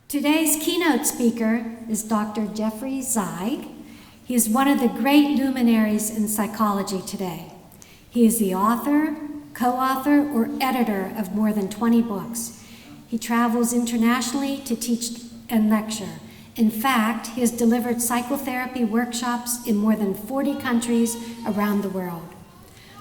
Today's keynote speaker is Dr. Jeffrey Zeig. He is one of the great luminaries in psychology today. He is the author, co-author, or editor of more than 20 books. He travels internationally to teach and lecture. In fact, he has delivered psychotherapy workshops in more than 40 countries around the world.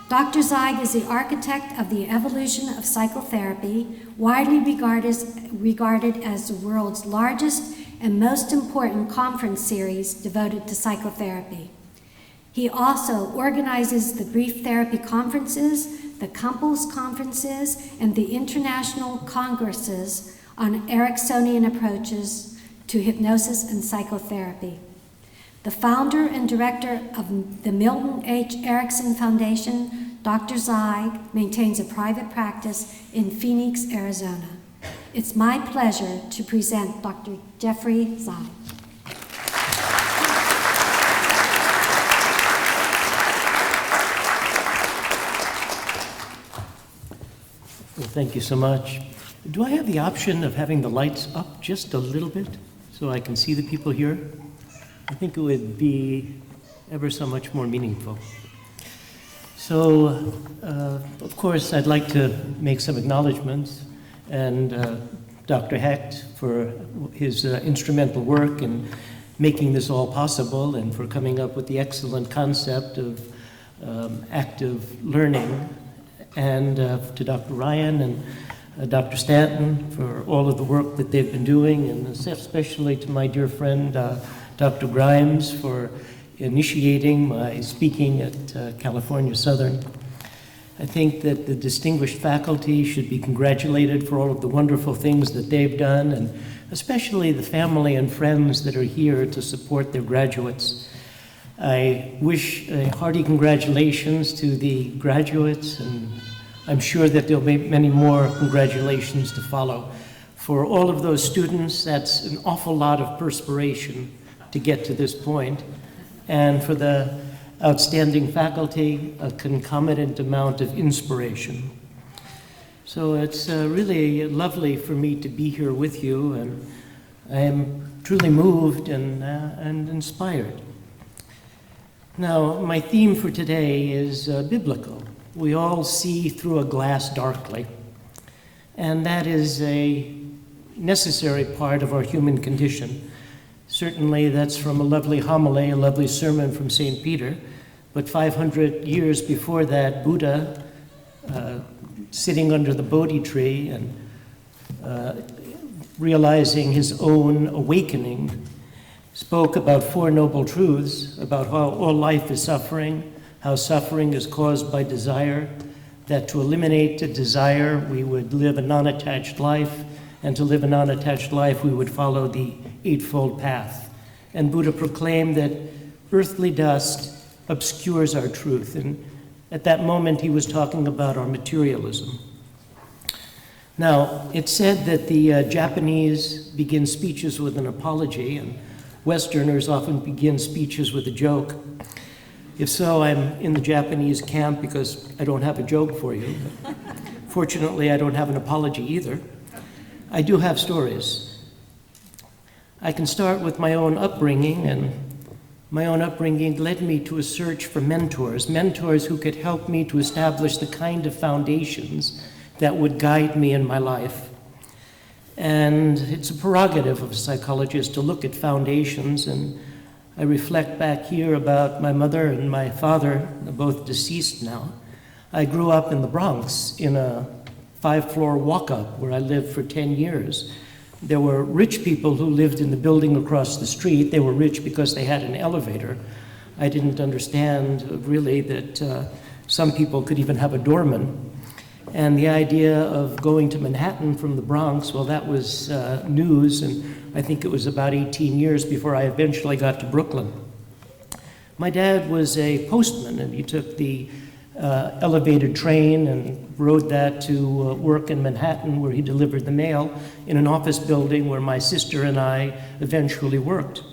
Dr. Zeig is the architect of the evolution of psychotherapy, widely regarded as the world's largest and most important conference series devoted to psychotherapy. He also organizes the Brief Therapy Conferences, the Couples Conferences, and the International Congresses on Ericksonian approaches to hypnosis and psychotherapy. The founder and director of the Milton H. Erickson Foundation, Dr. Zeig maintains a private practice in Phoenix, Arizona. It's my pleasure to present Dr. Jeffrey Zeig. Well, thank you so much. Do I have the option of having the lights up just a little bit so I can see the people here? I think it would be ever so much more meaningful. So, of course, I'd like to make some acknowledgments, and Dr. Hecht for his instrumental work in making this all possible and for coming up with the excellent concept of active learning, and to Dr. Ryan and Dr. Stanton for all of the work that they've been doing, and especially to my dear friend Dr. Grimes for initiating my speaking at California Southern. I think that the distinguished faculty should be congratulated for all of the wonderful things that they've done, and especially the family and friends that are here to support their graduates. I wish a hearty congratulations to the graduates, and I'm sure that there'll be many more congratulations to follow. For all of those students, that's an awful lot of perspiration to get to this point. And for the outstanding faculty, a concomitant amount of inspiration. So it's really lovely for me to be here with you, and I am truly moved and inspired. Now, my theme for today is biblical. We all see through a glass darkly, and that is a necessary part of our human condition. Certainly that's from a lovely homily, a lovely sermon from St. Peter, but 500 years before that, Buddha, sitting under the Bodhi tree and realizing his own awakening, spoke about four noble truths, about how all life is suffering, how suffering is caused by desire, that to eliminate the desire we would live a non-attached life, and to live a non-attached life we would follow the Eightfold Path. And Buddha proclaimed that earthly dust obscures our truth, and at that moment he was talking about our materialism. Now, it's said that the Japanese begin speeches with an apology, and Westerners often begin speeches with a joke. If so, I'm in the Japanese camp because I don't have a joke for you. Fortunately, I don't have an apology either. I do have stories. I can start with my own upbringing, and my own upbringing led me to a search for mentors who could help me to establish the kind of foundations that would guide me in my life. And it's a prerogative of a psychologist to look at foundations, and I reflect back here about my mother and my father, they're both deceased now. I grew up in the Bronx in a 5-floor walk-up where I lived for 10 years. There were rich people who lived in the building across the street. They were rich because they had an elevator. I didn't understand really that some people could even have a doorman. And the idea of going to Manhattan from the Bronx, well, that was news, and I think it was about 18 years before I eventually got to Brooklyn. My dad was a postman, and he took the elevated train and rode that to work in Manhattan, where he delivered the mail in an office building where my sister and I eventually worked.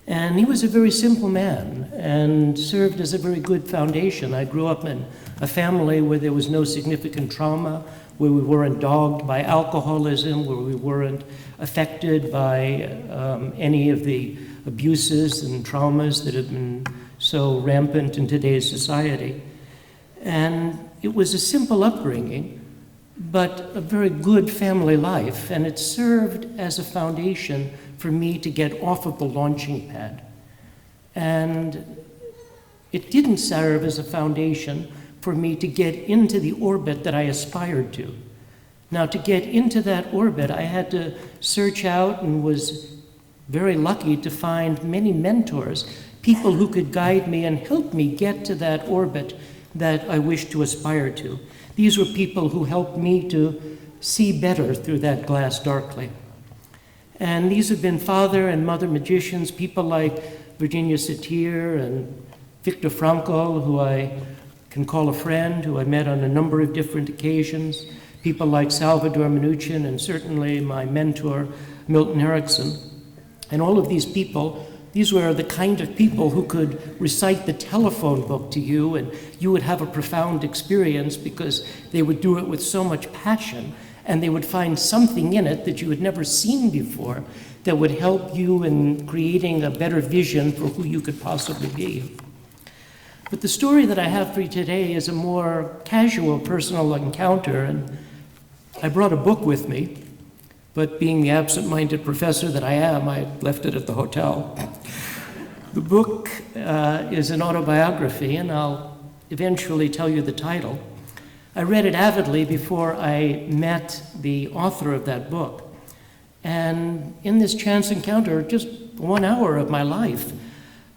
And he was a very simple man and served as a very good foundation. I grew up in a family where there was no significant trauma. where we weren't dogged by alcoholism, where we weren't affected by any of the abuses and traumas that have been so rampant in today's society. And it was a simple upbringing, but a very good family life, and it served as a foundation for me to get off of the launching pad. And it didn't serve as a foundation for me to get into the orbit that I aspired to. Now, to get into that orbit, I had to search out and was very lucky to find many mentors, people who could guide me and help me get to that orbit that I wished to aspire to. These were people who helped me to see better through that glass darkly. And these have been father and mother magicians, people like Virginia Satir and Viktor Frankl, who I can call a friend, who I met on a number of different occasions, people like Salvador Minuchin, and certainly my mentor, Milton Erickson. And all of these people, these were the kind of people who could recite the telephone book to you, and you would have a profound experience because they would do it with so much passion, and they would find something in it that you had never seen before that would help you in creating a better vision for who you could possibly be. But the story that I have for you today is a more casual personal encounter, and I brought a book with me, but being the absent-minded professor that I am, I left it at the hotel. The book is an autobiography, and I'll eventually tell you the title. I read it avidly before I met the author of that book. And in this chance encounter, just 1 hour of my life,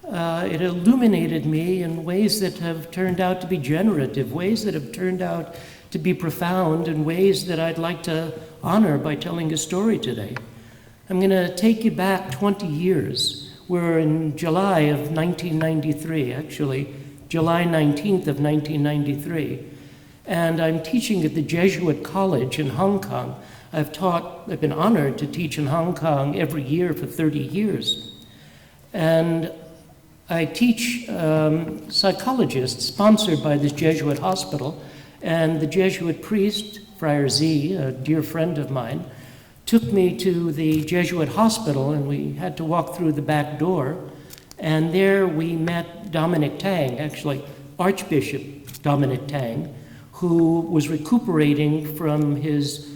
it illuminated me in ways that have turned out to be generative, ways that have turned out to be profound, and ways that I'd like to honor by telling a story today. I'm going to take you back 20 years. We're in July of 1993, actually, July 19th of 1993. And I'm teaching at the Jesuit College in Hong Kong. I've been honored to teach in Hong Kong every year for 30 years. And I teach psychologists sponsored by this Jesuit hospital, and the Jesuit priest, Friar Zeig, a dear friend of mine, took me to the Jesuit hospital, and we had to walk through the back door, and there we met Dominic Tang, actually Archbishop Dominic Tang, who was recuperating from his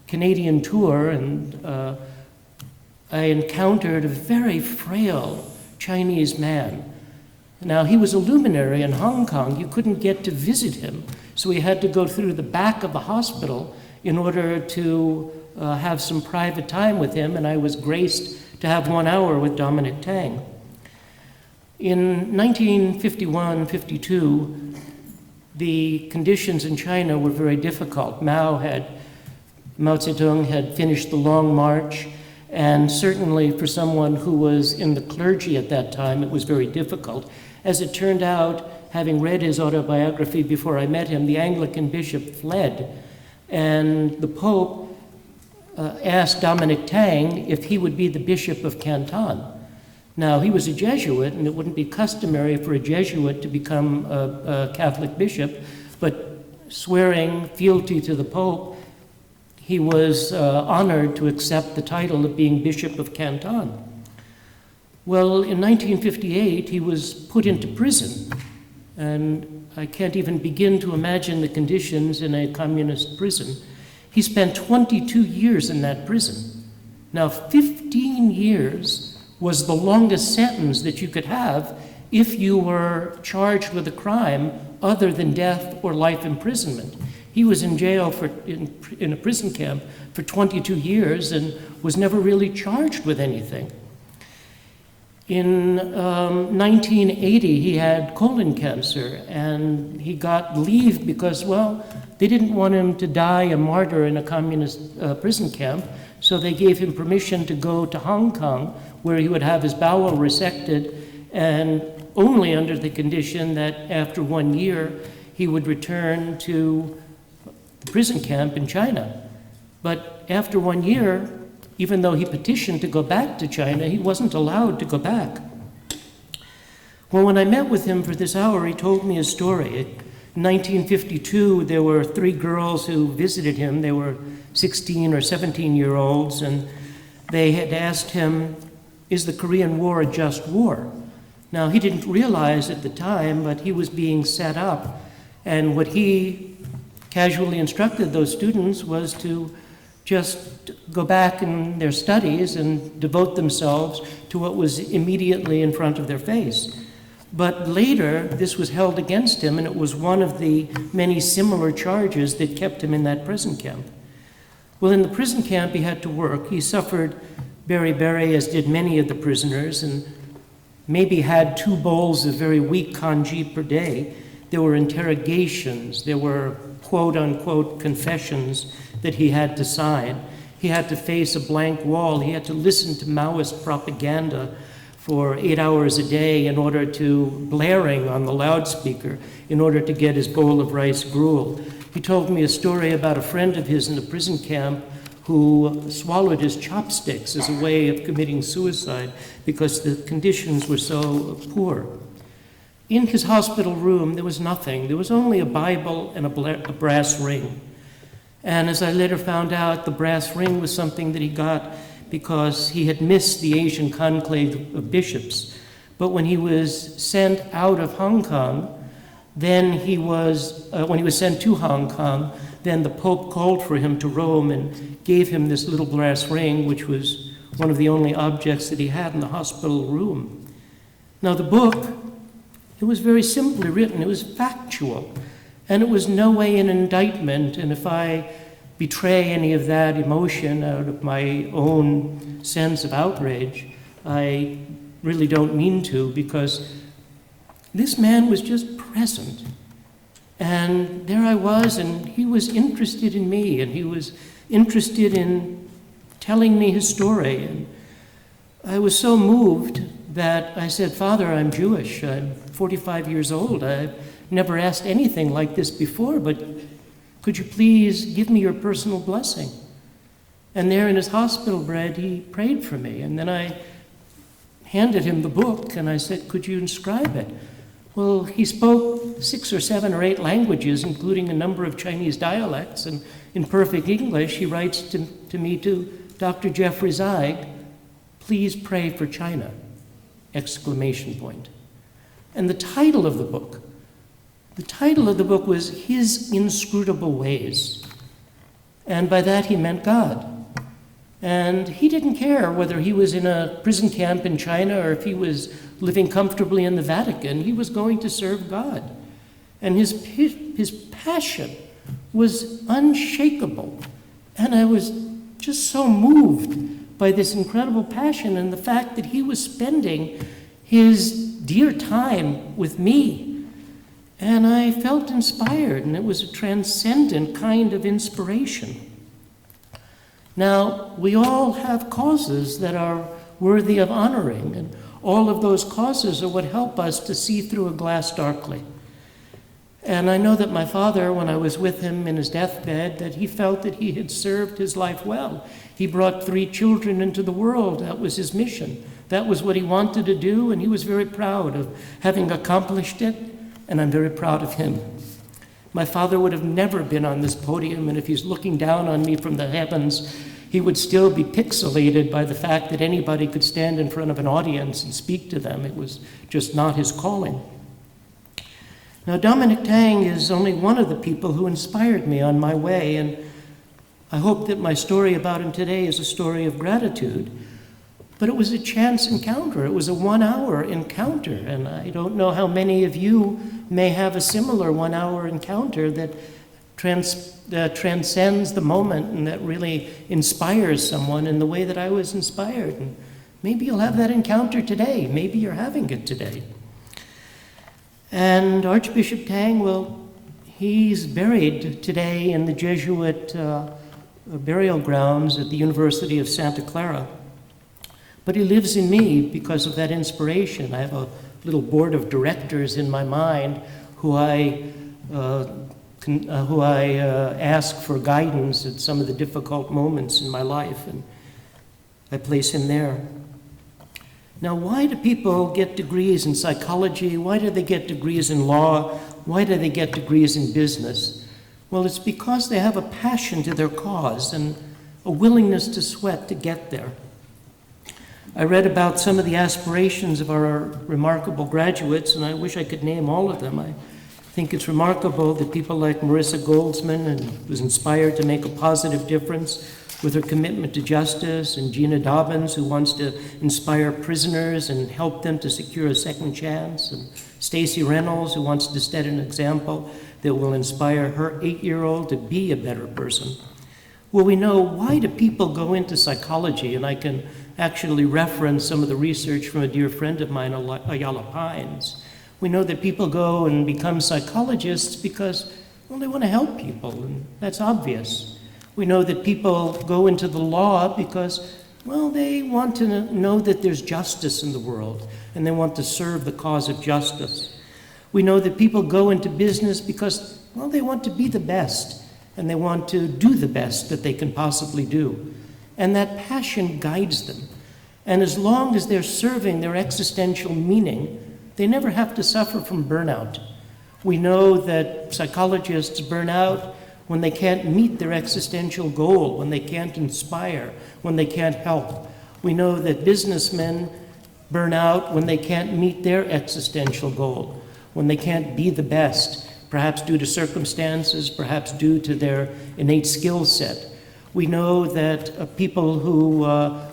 Canadian tour, and I encountered a very frail Chinese man. Now, he was a luminary in Hong Kong. You couldn't get to visit him, so we had to go through the back of the hospital in order to have some private time with him, and I was graced to have 1 hour with Dominic Tang. In 1951-52, the conditions in China were very difficult. Mao Zedong had finished the Long March, and certainly for someone who was in the clergy at that time, it was very difficult. As it turned out, having read his autobiography before I met him, the Anglican bishop fled, and the Pope asked Dominic Tang if he would be the Bishop of Canton. Now, he was a Jesuit, and it wouldn't be customary for a Jesuit to become a Catholic bishop, but swearing fealty to the Pope, he was honored to accept the title of being Bishop of Canton. Well, in 1958, he was put into prison, and I can't even begin to imagine the conditions in a communist prison. He spent 22 years in that prison. Now, 15 years was the longest sentence that you could have if you were charged with a crime other than death or life imprisonment. He was in jail in a prison camp for 22 years and was never really charged with anything. In 1980, he had colon cancer, and he got leave because, well, they didn't want him to die a martyr in a communist prison camp, so they gave him permission to go to Hong Kong, where he would have his bowel resected, and only under the condition that after 1 year, he would return to the prison camp in China. But after 1 year, even though he petitioned to go back to China, he wasn't allowed to go back. Well, when I met with him for this hour, he told me a story. It In 1952, there were 3 girls who visited him. They were 16 or 17-year-olds, and they had asked him, "Is the Korean War a just war?" Now, he didn't realize at the time, but he was being set up, and what he casually instructed those students was to just go back in their studies and devote themselves to what was immediately in front of their face. But later, this was held against him, and it was one of the many similar charges that kept him in that prison camp. Well, in the prison camp, he had to work. He suffered beriberi, as did many of the prisoners, and maybe had 2 bowls of very weak congee per day. There were interrogations. There were quote-unquote confessions that he had to sign. He had to face a blank wall. He had to listen to Maoist propaganda for 8 hours a day in order to, blaring on the loudspeaker, in order to get his bowl of rice gruel. He told me a story about a friend of his in the prison camp who swallowed his chopsticks as a way of committing suicide because the conditions were so poor. In his hospital room, there was nothing. There was only a Bible and a brass ring. And as I later found out, the brass ring was something that he got because he had missed the Asian conclave of bishops. But when he was sent out of Hong Kong, then when he was sent to Hong Kong, then the Pope called for him to Rome and gave him this little brass ring, which was one of the only objects that he had in the hospital room. Now the book, it was very simply written. It was factual, and it was no way an indictment. And if I betray any of that emotion out of my own sense of outrage, I really don't mean to, because this man was just present. And there I was, and he was interested in me, and he was interested in telling me his story. And I was so moved that I said, "Father, I'm Jewish. I'm 45 years old. I've never asked anything like this before, but could you please give me your personal blessing?" And there in his hospital bed, he prayed for me. And then I handed him the book, and I said, "Could you inscribe it?" Well, he spoke 6 or 7 or 8 languages, including a number of Chinese dialects, and in perfect English, he writes to me, to Dr. Jeffrey Zeig, "Please pray for China!" Exclamation point. And the title of the book was His Inscrutable Ways. And by that he meant God. And he didn't care whether he was in a prison camp in China or if he was living comfortably in the Vatican. He was going to serve God. And his passion was unshakable. And I was just so moved by this incredible passion and the fact that he was spending his dear time with me. And I felt inspired, and it was a transcendent kind of inspiration. Now, we all have causes that are worthy of honoring, and all of those causes are what help us to see through a glass darkly. And I know that my father, when I was with him in his deathbed, that he felt that he had served his life well. He brought 3 children into the world. That was his mission. That was what he wanted to do, and he was very proud of having accomplished it, and I'm very proud of him. My father would have never been on this podium, and if he's looking down on me from the heavens, he would still be pixelated by the fact that anybody could stand in front of an audience and speak to them. It was just not his calling. Now, Dominic Tang is only one of the people who inspired me on my way, and I hope that my story about him today is a story of gratitude. But it was a chance encounter. It was a 1-hour encounter, and I don't know how many of you may have a similar 1-hour encounter that transcends the moment and that really inspires someone in the way that I was inspired. And maybe you'll have that encounter today. Maybe you're having it today. And Archbishop Tang, well, he's buried today in the Jesuit burial grounds at the University of Santa Clara. But he lives in me because of that inspiration. I have a little board of directors in my mind who I ask for guidance at some of the difficult moments in my life, and I place him there. Now, why do people get degrees in psychology? Why do they get degrees in law? why do they get degrees in business? Well, it's because they have a passion to their cause and a willingness to sweat to get there. I read about some of the aspirations of our remarkable graduates, and I wish I could name all of them. I think it's remarkable that people like Marissa Goldsman, and was inspired to make a positive difference with her commitment to justice, and Gina Dobbins, who wants to inspire prisoners and help them to secure a second chance, and Stacey Reynolds, who wants to set an example that will inspire her 8-year-old to be a better person. Well, we know, why do people go into psychology? And I can actually reference some of the research from a dear friend of mine, Ayala Pines. We know that people go and become psychologists because, well, they want to help people, and that's obvious. We know that people go into the law because, well, they want to know that there's justice in the world, and they want to serve the cause of justice. We know that people go into business because, well, they want to be the best, and they want to do the best that they can possibly do. And that passion guides them. And as long as they're serving their existential meaning, they never have to suffer from burnout. We know that psychologists burn out when they can't meet their existential goal, when they can't inspire, when they can't help. We know that businessmen burn out when they can't meet their existential goal, when they can't be the best, perhaps due to circumstances, perhaps due to their innate skill set. We know that people who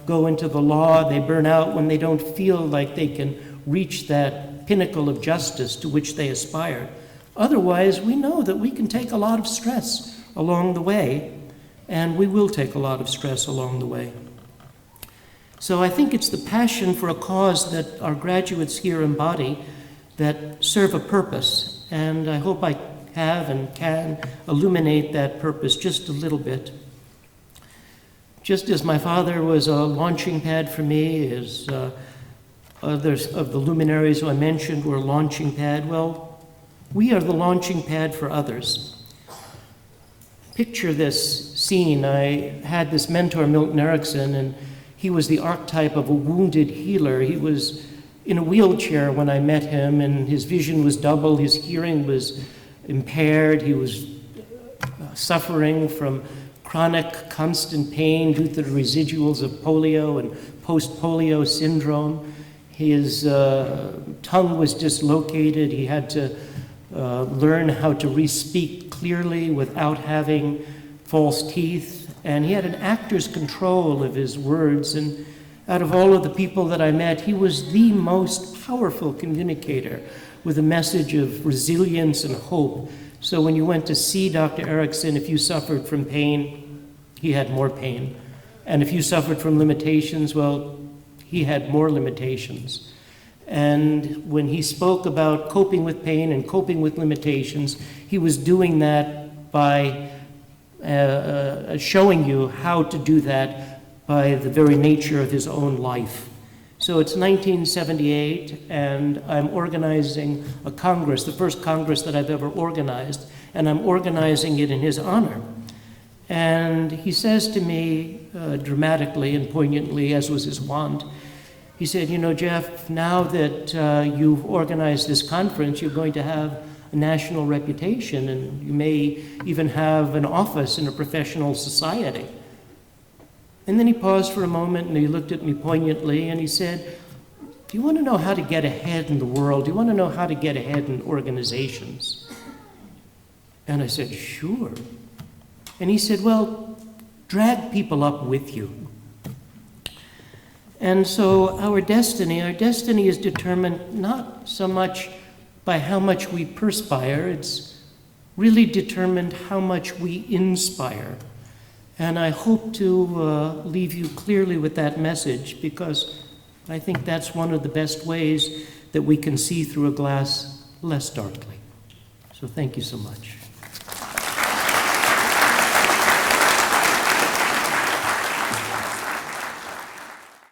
go into the law, they burn out when they don't feel like they can reach that pinnacle of justice to which they aspire. Otherwise, we know that we can take a lot of stress along the way, and we will take a lot of stress along the way. So I think it's the passion for a cause that our graduates here embody that serve a purpose, and I hope I have and can illuminate that purpose just a little bit. Just as my father was a launching pad for me, as others of the luminaries who I mentioned were a launching pad, well, we are the launching pad for others. Picture this scene. I had this mentor, Milton Erickson, and he was the archetype of a wounded healer. He was in a wheelchair when I met him, and his vision was double, his hearing was impaired, he was suffering from chronic, constant pain due to the residuals of polio and post-polio syndrome. His tongue was dislocated. He had to learn how to re-speak clearly without having false teeth. And he had an actor's control of his words. And out of all of the people that I met, he was the most powerful communicator with a message of resilience and hope. So when you went to see Dr. Erickson, if you suffered from pain, he had more pain. And if you suffered from limitations, well, he had more limitations. And when he spoke about coping with pain and coping with limitations, he was doing that by showing you how to do that by the very nature of his own life. So it's 1978, and I'm organizing a Congress, the first Congress that I've ever organized, and I'm organizing it in his honor. And he says to me, dramatically and poignantly, as was his wont, he said, you know, Jeff, now that you've organized this conference, you're going to have a national reputation, and you may even have an office in a professional society. And then he paused for a moment, and he looked at me poignantly, and he said, do you want to know how to get ahead in the world? Do you want to know how to get ahead in organizations? And I said, sure. And he said, well, drag people up with you. And so our destiny is determined not so much by how much we perspire, it's really determined how much we inspire. And I hope to leave you clearly with that message, because I think that's one of the best ways that we can see through a glass less darkly. So thank you so much.